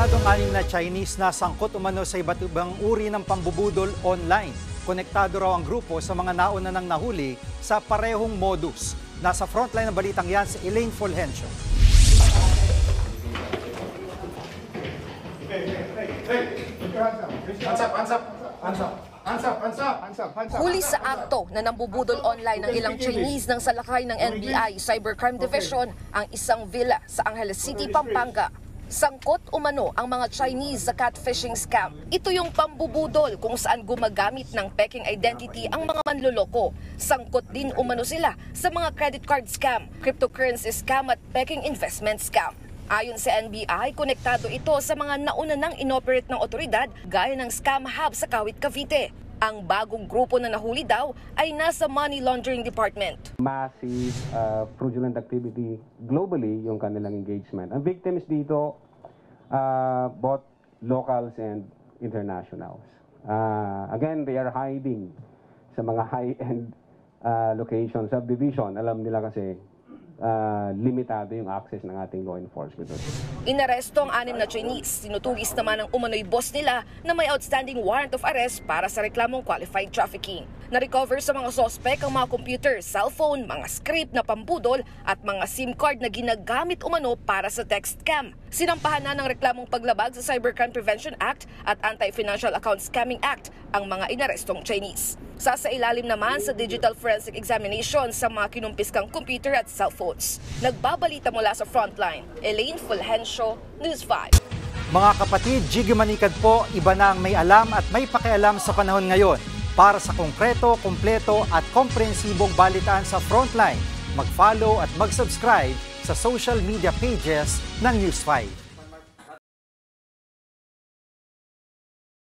Arestanadong 6 na Chinese na sangkot umano sa iba't ibang uri ng pambubudol online. Konektado raw ang grupo sa mga nauna nang nahuli sa parehong modus. Nasa frontline ng balitang yan si Elaine Fulgencio. Huli sa akto na nambubudol online ng ilang Chinese ng salakay ng NBI Cybercrime Division ang isang villa sa Angeles City, Pampanga. Sangkot umano ang mga Chinese sa catfishing scam. Ito yung pambubudol kung saan gumagamit ng peking identity ang mga manloloko. Sangkot din umano sila sa mga credit card scam, cryptocurrency scam at peking investment scam. Ayon sa NBI, konektado ito sa mga nauna nang inoperate ng otoridad gaya ng Scam Hub sa Kawit, Cavite. Ang bagong grupo na nahuli daw ay nasa Money Laundering Department. Massive fraudulent activity globally yung kanilang engagement. Ang victims dito, both locals and internationals. Again, they are hiding sa mga high-end locations, subdivision. Alam nila kasi limitado yung access ng ating law enforcement. Inaresto ang 6 na Chinese. Sinutugis naman ang umano'y boss nila na may outstanding warrant of arrest para sa reklamong qualified trafficking. Na-recover sa mga sospek ang mga computer, cellphone, mga script na pambudol at mga SIM card na ginagamit umano para sa text scam. Sinampahan na ng reklamong paglabag sa Cybercrime Prevention Act at Anti-Financial Account Scamming Act ang mga inarestong Chinese. Sasailalim naman sa digital forensic examination sa mga kinumpiskang computer at cellphones. Nagbabalita mula sa Frontline, Elaine Fulgencio, News 5. Mga kapatid, Jiggy Manikad po, iba na ang may alam at may pakialam sa panahon ngayon. Para sa konkreto, kumpleto at komprehensibong balitaan sa Frontline, mag-follow at mag-subscribe sa social media pages ng News 5.